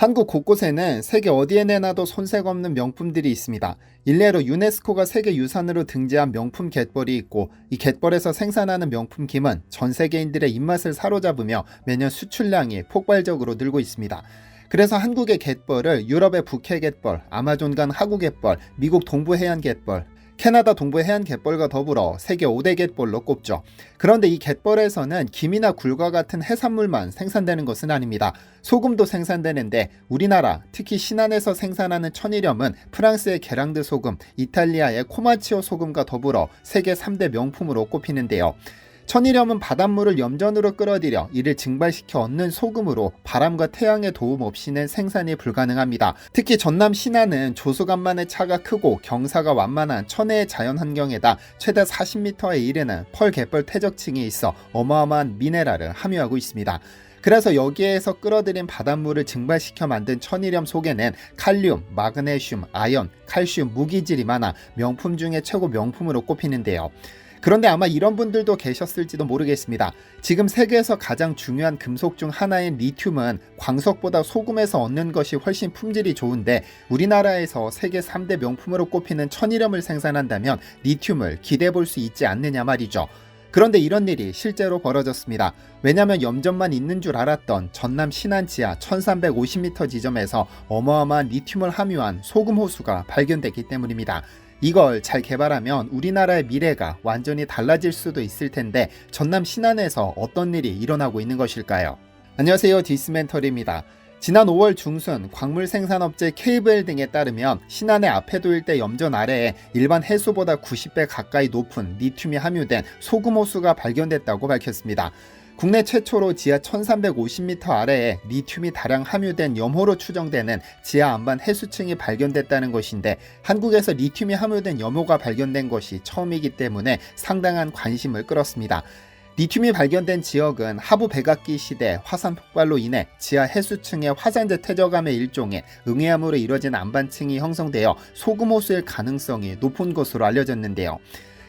한국 곳곳에는 세계 어디에 내놔도 손색 없는 명품들이 있습니다. 일례로 유네스코가 세계유산으로 등재한 명품 갯벌이 있고, 이 갯벌에서 생산하는 명품 김은 전 세계인들의 입맛을 사로잡으며 매년 수출량이 폭발적으로 늘고 있습니다. 그래서 한국의 갯벌을 유럽의 북해 갯벌, 아마존강 하구 갯벌, 미국 동부 해안 갯벌, 캐나다 동부 해안 갯벌과 더불어 세계 5대 갯벌로 꼽죠. 그런데 이 갯벌에서는 김이나 굴과 같은 해산물만 생산되는 것은 아닙니다. 소금도 생산되는데 우리나라, 특히 신안에서 생산하는 천일염은 프랑스의 게랑드 소금, 이탈리아의 코마치오 소금과 더불어 세계 3대 명품으로 꼽히는데요. 천일염은 바닷물을 염전으로 끌어들여 이를 증발시켜 얻는 소금으로 바람과 태양의 도움 없이는 생산이 불가능합니다. 특히 전남 신안은 조수간만의 차가 크고 경사가 완만한 천혜의 자연환경에다 최대 40m에 이르는 펄 갯벌 퇴적층이 있어 어마어마한 미네랄을 함유하고 있습니다. 그래서 여기에서 끌어들인 바닷물을 증발시켜 만든 천일염 속에는 칼륨, 마그네슘, 아연, 칼슘, 무기질이 많아 명품 중에 최고 명품으로 꼽히는데요. 그런데 아마 이런 분들도 계셨을지도 모르겠습니다. 지금 세계에서 가장 중요한 금속 중 하나인 리튬은 광석보다 소금에서 얻는 것이 훨씬 품질이 좋은데, 우리나라에서 세계 3대 명품으로 꼽히는 천일염을 생산한다면 리튬을 기대해 볼 수 있지 않느냐 말이죠. 그런데 이런 일이 실제로 벌어졌습니다. 왜냐하면 염전만 있는 줄 알았던 전남 신안 지하 1350m 지점에서 어마어마한 리튬을 함유한 소금 호수가 발견됐기 때문입니다. 이걸 잘 개발하면 우리나라의 미래가 완전히 달라질 수도 있을 텐데, 전남 신안에서 어떤 일이 일어나고 있는 것일까요? 안녕하세요, 디스멘터리입니다. 지난 5월 중순 광물 생산업체 KVL 등에 따르면 신안의 아페도 일대 염전 아래에 일반 해수보다 90배 가까이 높은 리튬이 함유된 소금 호수가 발견됐다고 밝혔습니다. 국내 최초로 지하 1350m 아래에 리튬이 다량 함유된 염호로 추정되는 지하 안반 해수층이 발견됐다는 것인데, 한국에서 리튬이 함유된 염호가 발견된 것이 처음이기 때문에 상당한 관심을 끌었습니다. 리튬이 발견된 지역은 하부 백악기 시대 화산 폭발로 인해 지하 해수층의 화산재 퇴적암의 일종의 응해암으로 이뤄진 안반층이 형성되어 소금호수일 가능성이 높은 것으로 알려졌는데요.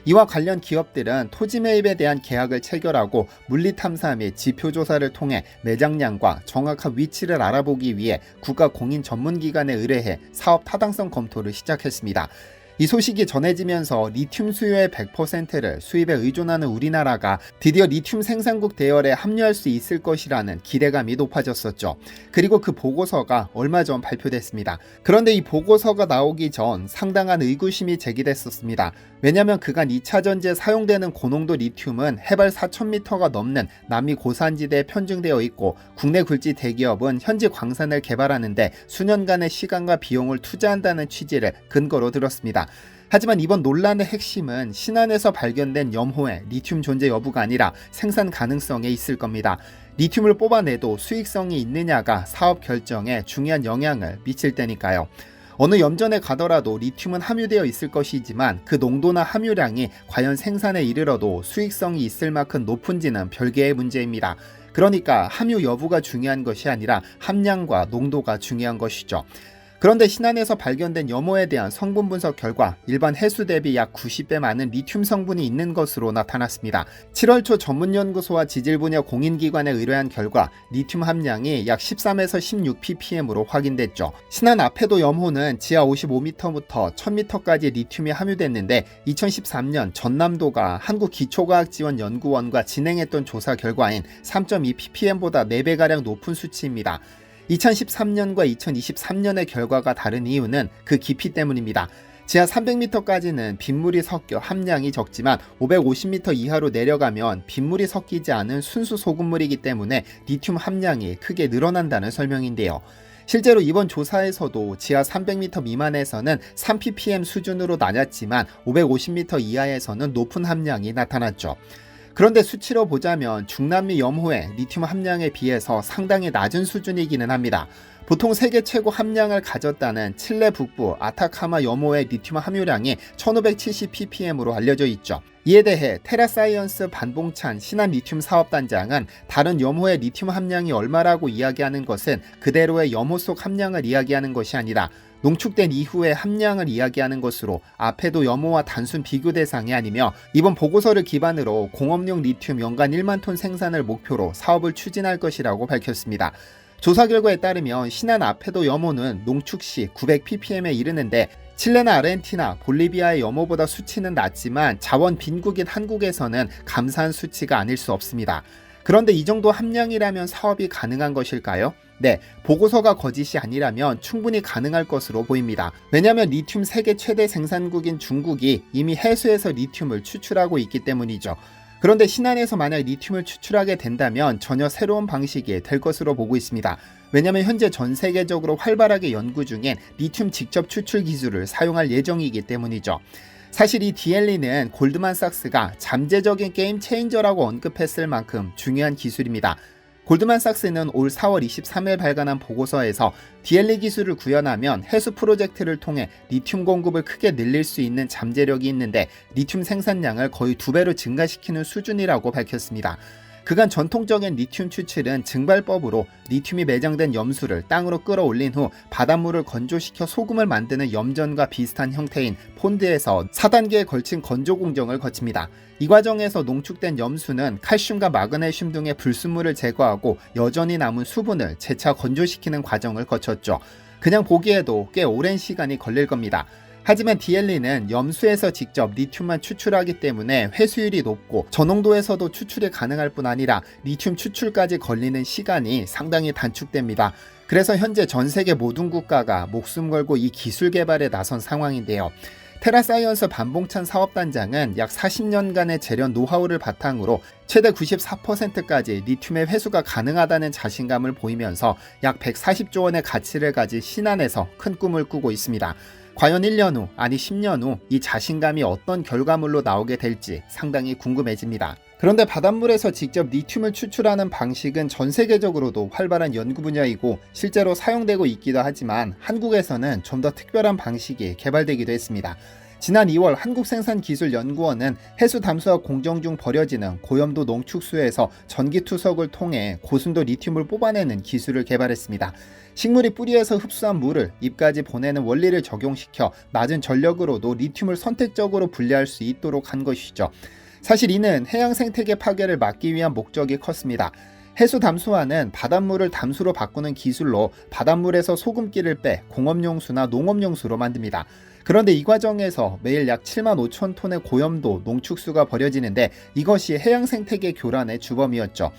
이와 관련 기업들은 토지 매입에 대한 계약을 체결하고 물리탐사 및 지표조사를 통해 매장량과 정확한 위치를 알아보기 위해 국가공인 전문기관에 의뢰해 사업 타당성 검토를 시작했습니다. 이 소식이 전해지면서 리튬 수요의 100%를 수입에 의존하는 우리나라가 드디어 리튬 생산국 대열에 합류할 수 있을 것이라는 기대감이 높아졌었죠. 그리고 그 보고서가 얼마 전 발표됐습니다. 그런데 이 보고서가 나오기 전 상당한 의구심이 제기됐었습니다. 왜냐하면 그간 2차 전지에 사용되는 고농도 리튬은 해발 4000m가 넘는 남미 고산지대에 편중되어 있고, 국내 굴지 대기업은 현지 광산을 개발하는데 수년간의 시간과 비용을 투자한다는 취지를 근거로 들었습니다. 하지만 이번 논란의 핵심은 신안에서 발견된 염호의 리튬 존재 여부가 아니라 생산 가능성에 있을 겁니다. 리튬을 뽑아내도 수익성이 있느냐가 사업 결정에 중요한 영향을 미칠 테니까요. 어느 염전에 가더라도 리튬은 함유되어 있을 것이지만 그 농도나 함유량이 과연 생산에 이르러도 수익성이 있을 만큼 높은지는 별개의 문제입니다. 그러니까 함유 여부가 중요한 것이 아니라 함량과 농도가 중요한 것이죠. 그런데 신안에서 발견된 염호에 대한 성분 분석 결과 일반 해수 대비 약 90배 많은 리튬 성분이 있는 것으로 나타났습니다. 7월 초 전문연구소와 지질 분야 공인기관에 의뢰한 결과 리튬 함량이 약 13에서 16ppm으로 확인됐죠. 신안 아페도 염호는 지하 55m부터 1000m까지 리튬이 함유됐는데, 2013년 전남도가 한국기초과학지원연구원과 진행했던 조사 결과인 3.2ppm보다 4배가량 높은 수치입니다. 2013년과 2023년의 결과가 다른 이유는 그 깊이 때문입니다. 지하 300m까지는 빗물이 섞여 함량이 적지만 550m 이하로 내려가면 빗물이 섞이지 않은 순수 소금물이기 때문에 리튬 함량이 크게 늘어난다는 설명인데요. 실제로 이번 조사에서도 지하 300m 미만에서는 3ppm 수준으로 낮았지만 550m 이하에서는 높은 함량이 나타났죠. 그런데 수치로 보자면 중남미 염호의 리튬 함량에 비해서 상당히 낮은 수준이기는 합니다. 보통 세계 최고 함량을 가졌다는 칠레 북부 아타카마 염호의 리튬 함유량이 1570ppm으로 알려져 있죠. 이에 대해 테라사이언스 반봉찬 신안 리튬 사업단장은 다른 염호의 리튬 함량이 얼마라고 이야기하는 것은 그대로의 염호 속 함량을 이야기하는 것이 아니라 농축된 이후의 함량을 이야기하는 것으로 아페도 염호와 단순 비교 대상이 아니며, 이번 보고서를 기반으로 공업용 리튬 연간 1만 톤 생산을 목표로 사업을 추진할 것이라고 밝혔습니다. 조사 결과에 따르면 신안 앞에도 염호는 농축 시 900ppm에 이르는데 칠레나 아르헨티나, 볼리비아의 염호보다 수치는 낮지만 자원 빈국인 한국에서는 감사한 수치가 아닐 수 없습니다. 그런데 이 정도 함량이라면 사업이 가능한 것일까요? 네, 보고서가 거짓이 아니라면 충분히 가능할 것으로 보입니다. 왜냐하면 리튬 세계 최대 생산국인 중국이 이미 해수에서 리튬을 추출하고 있기 때문이죠. 그런데 신안에서 만약 리튬을 추출하게 된다면 전혀 새로운 방식이 될 것으로 보고 있습니다. 왜냐하면 현재 전 세계적으로 활발하게 연구 중인 리튬 직접 추출 기술을 사용할 예정이기 때문이죠. 사실 이 DLE는 골드만삭스가 잠재적인 게임 체인저라고 언급했을 만큼 중요한 기술입니다. 골드만삭스는 올 4월 23일 발간한 보고서에서 DLE 기술을 구현하면 해수 프로젝트를 통해 리튬 공급을 크게 늘릴 수 있는 잠재력이 있는데 리튬 생산량을 거의 2배로 증가시키는 수준이라고 밝혔습니다. 그간 전통적인 리튬 추출은 증발법으로 리튬이 매장된 염수를 땅으로 끌어올린 후 바닷물을 건조시켜 소금을 만드는 염전과 비슷한 형태인 폰드에서 4단계에 걸친 건조 공정을 거칩니다. 이 과정에서 농축된 염수는 칼슘과 마그네슘 등의 불순물을 제거하고 여전히 남은 수분을 재차 건조시키는 과정을 거쳤죠. 그냥 보기에도 꽤 오랜 시간이 걸릴 겁니다. 하지만 DLE는 염수에서 직접 리튬만 추출하기 때문에 회수율이 높고 저농도에서도 추출이 가능할 뿐 아니라 리튬 추출까지 걸리는 시간이 상당히 단축됩니다. 그래서 현재 전 세계 모든 국가가 목숨 걸고 이 기술 개발에 나선 상황인데요. 테라사이언스 반봉찬 사업단장은 약 40년간의 재련 노하우를 바탕으로 최대 94%까지 리튬의 회수가 가능하다는 자신감을 보이면서 약 140조 원의 가치를 가질 신안에서 큰 꿈을 꾸고 있습니다. 과연 1년 후, 아니 10년 후 이 자신감이 어떤 결과물로 나오게 될지 상당히 궁금해집니다. 그런데 바닷물에서 직접 리튬을 추출하는 방식은 전 세계적으로도 활발한 연구 분야이고 실제로 사용되고 있기도 하지만 한국에서는 좀 더 특별한 방식이 개발되기도 했습니다. 지난 2월 한국생산기술연구원은 해수 담수화 공정 중 버려지는 고염도 농축수에서 전기투석을 통해 고순도 리튬을 뽑아내는 기술을 개발했습니다. 식물이 뿌리에서 흡수한 물을 입까지 보내는 원리를 적용시켜 낮은 전력으로도 리튬을 선택적으로 분리할 수 있도록 한 것이죠. 사실 이는 해양 생태계 파괴를 막기 위한 목적이 컸습니다. 해수 담수화는 바닷물을 담수로 바꾸는 기술로 바닷물에서 소금기를 빼 공업용수나 농업용수로 만듭니다. 그런데 이 과정에서 매일 약 7만 5천 톤의 고염도 농축수가 버려지는데 이것이 해양 생태계 교란의 주범이었죠.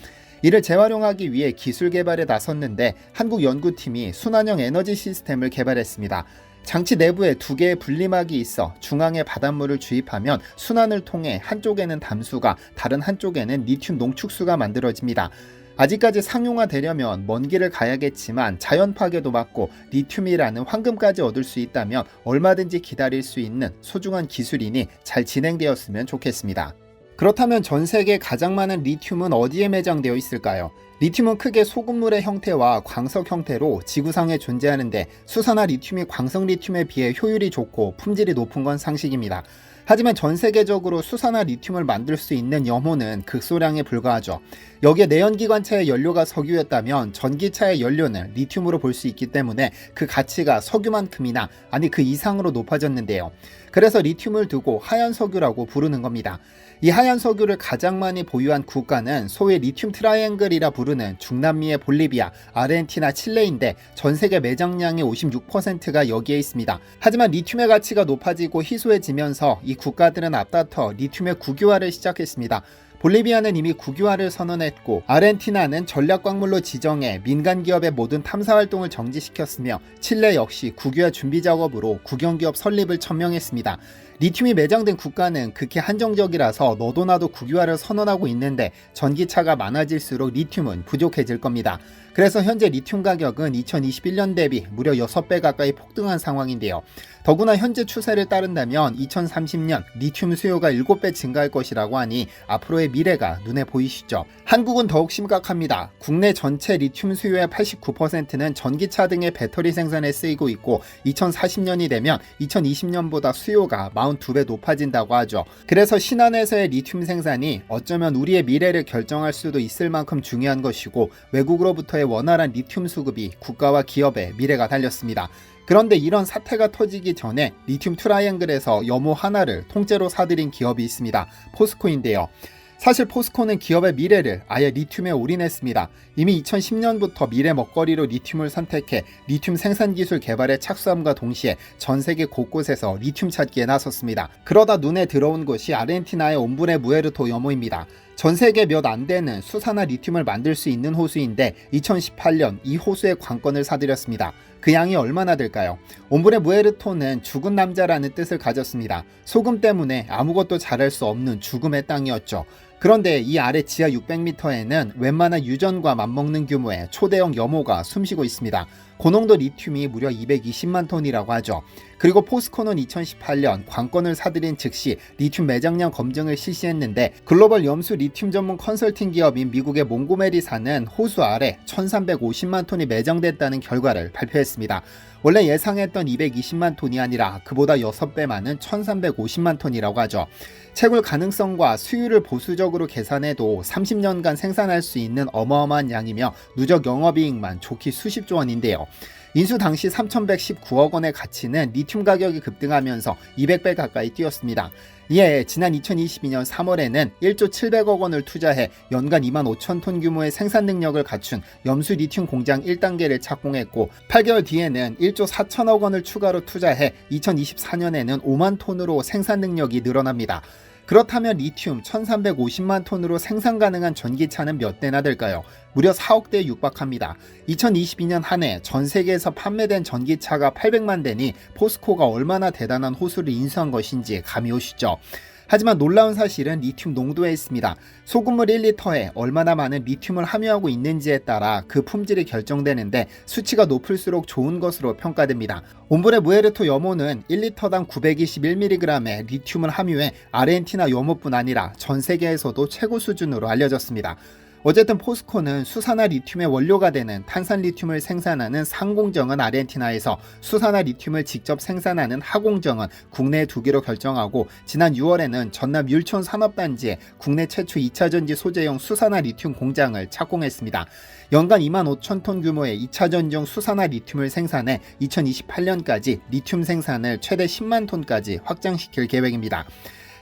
이를 재활용하기 위해 기술 개발에 나섰는데 한국 연구팀이 순환형 에너지 시스템을 개발했습니다. 장치 내부에 2개의 분리막이 있어 중앙에 바닷물을 주입하면 순환을 통해 한쪽에는 담수가 다른 한쪽에는 리튬 농축수가 만들어집니다. 아직까지 상용화되려면 먼 길을 가야겠지만 자연 파괴도 막고 리튬이라는 황금까지 얻을 수 있다면 얼마든지 기다릴 수 있는 소중한 기술이니 잘 진행되었으면 좋겠습니다. 그렇다면 전 세계 가장 많은 리튬은 어디에 매장되어 있을까요? 리튬은 크게 소금물의 형태와 광석 형태로 지구상에 존재하는데 수산화 리튬이 광석 리튬에 비해 효율이 좋고 품질이 높은 건 상식입니다. 하지만 전 세계적으로 수산화 리튬을 만들 수 있는 염호는 극소량에 불과하죠. 여기에 내연기관차의 연료가 석유였다면 전기차의 연료는 리튬으로 볼 수 있기 때문에 그 가치가 석유만큼이나 아니 그 이상으로 높아졌는데요. 그래서 리튬을 두고 하얀 석유라고 부르는 겁니다. 이 하얀 석유를 가장 많이 보유한 국가는 소위 리튬 트라이앵글이라 부르는 중남미의 볼리비아, 아르헨티나, 칠레인데 전 세계 매장량의 56%가 여기에 있습니다. 하지만 리튬의 가치가 높아지고 희소해지면서 이 국가들은 앞다퉈 리튬의 국유화를 시작했습니다. 볼리비아는 이미 국유화를 선언했고 아르헨티나는 전략광물로 지정해 민간 기업의 모든 탐사 활동을 정지시켰으며 칠레 역시 국유화 준비 작업으로 국영기업 설립을 천명했습니다. 리튬이 매장된 국가는 극히 한정적이라서 너도 나도 국유화를 선언하고 있는데 전기차가 많아질수록 리튬은 부족해질 겁니다. 그래서 현재 리튬 가격은 2021년 대비 무려 6배 가까이 폭등한 상황인데요. 더구나 현재 추세를 따른다면 2030년 리튬 수요가 7배 증가할 것이라고 하니 앞으로의 미래가 눈에 보이시죠? 한국은 더욱 심각합니다. 국내 전체 리튬 수요의 89%는 전기차 등의 배터리 생산에 쓰이고 있고 2040년이 되면 2020년보다 수요가 42배 높아진다고 하죠. 그래서 신안에서의 리튬 생산이 어쩌면 우리의 미래를 결정할 수도 있을 만큼 중요한 것이고 외국으로부터의 원활한 리튬 수급이 국가와 기업의 미래가 달렸습니다. 그런데 이런 사태가 터지기 전에 리튬 트라이앵글에서 염호 하나를 통째로 사들인 기업이 있습니다. 포스코인데요. 사실 포스코는 기업의 미래를 아예 리튬에 올인했습니다. 이미 2010년부터 미래 먹거리로 리튬을 선택해 리튬 생산 기술 개발에 착수함과 동시에 전 세계 곳곳에서 리튬 찾기에 나섰습니다. 그러다 눈에 들어온 곳이 아르헨티나의 옴브레 무에르토 염호입니다. 전 세계 몇 안 되는 수산화 리튬을 만들 수 있는 호수인데 2018년 이 호수의 관건을 사들였습니다. 그 양이 얼마나 될까요? 옴브레 무에르토는 죽은 남자라는 뜻을 가졌습니다. 소금 때문에 아무것도 잘할 수 없는 죽음의 땅이었죠. 그런데 이 아래 지하 600m에는 웬만한 유전과 맞먹는 규모의 초대형 염호가 숨쉬고 있습니다. 고농도 리튬이 무려 220만 톤이라고 하죠. 그리고 포스코는 2018년 관건을 사들인 즉시 리튬 매장량 검증을 실시했는데 글로벌 염수 리튬 전문 컨설팅 기업인 미국의 몽고메리사는 호수 아래 1350만 톤이 매장됐다는 결과를 발표했습니다. 원래 예상했던 220만 톤이 아니라 그보다 6배 많은 1350만 톤이라고 하죠. 채굴 가능성과 수율을 보수적으로 계산해도 30년간 생산할 수 있는 어마어마한 양이며 누적 영업이익만 좋기 수십조 원인데요. 인수 당시 3,119억 원의 가치는 리튬 가격이 급등하면서 200배 가까이 뛰었습니다. 이에 지난 2022년 3월에는 1조 700억 원을 투자해 연간 2만 5천 톤 규모의 생산 능력을 갖춘 염수 리튬 공장 1단계를 착공했고 8개월 뒤에는 1조 4천억 원을 추가로 투자해 2024년에는 5만 톤으로 생산 능력이 늘어납니다. 그렇다면 리튬 1350만 톤으로 생산 가능한 전기차는 몇 대나 될까요? 무려 4억 대에 육박합니다. 2022년 한 해 전 세계에서 판매된 전기차가 800만 대니 포스코가 얼마나 대단한 호수를 인수한 것인지 감이 오시죠? 하지만 놀라운 사실은 리튬 농도에 있습니다. 소금물 1리터에 얼마나 많은 리튬을 함유하고 있는지에 따라 그 품질이 결정되는데 수치가 높을수록 좋은 것으로 평가됩니다. 옴브레 무에르토 염호는 1리터당 921mg의 리튬을 함유해 아르헨티나 염호뿐 아니라 전 세계에서도 최고 수준으로 알려졌습니다. 어쨌든 포스코는 수산화 리튬의 원료가 되는 탄산 리튬을 생산하는 상공정은 아르헨티나에서 수산화 리튬을 직접 생산하는 하공정은 국내에 두기로 결정하고 지난 6월에는 전남 율촌 산업단지에 국내 최초 2차전지 소재용 수산화 리튬 공장을 착공했습니다. 연간 2만 5천 톤 규모의 2차전지용 수산화 리튬을 생산해 2028년까지 리튬 생산을 최대 10만 톤까지 확장시킬 계획입니다.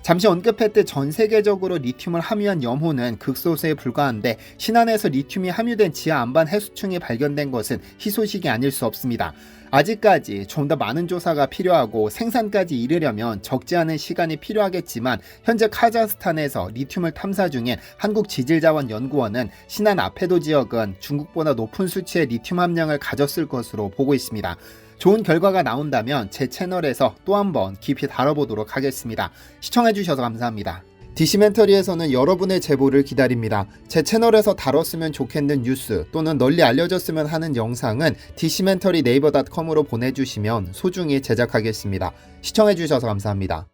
잠시 언급했듯 전 세계적으로 리튬을 함유한 염호는 극소수에 불과한데 신안에서 리튬이 함유된 지하 안반 해수층이 발견된 것은 희소식이 아닐 수 없습니다. 아직까지 좀 더 많은 조사가 필요하고 생산까지 이르려면 적지 않은 시간이 필요하겠지만 현재 카자흐스탄에서 리튬을 탐사 중인 한국지질자원연구원은 신안 아페도 지역은 중국보다 높은 수치의 리튬 함량을 가졌을 것으로 보고 있습니다. 좋은 결과가 나온다면 제 채널에서 또 한번 깊이 다뤄보도록 하겠습니다. 시청해주셔서 감사합니다. 디시멘터리에서는 여러분의 제보를 기다립니다. 제 채널에서 다뤘으면 좋겠는 뉴스 또는 널리 알려졌으면 하는 영상은 디시멘터리 네이버.com으로 보내주시면 소중히 제작하겠습니다. 시청해주셔서 감사합니다.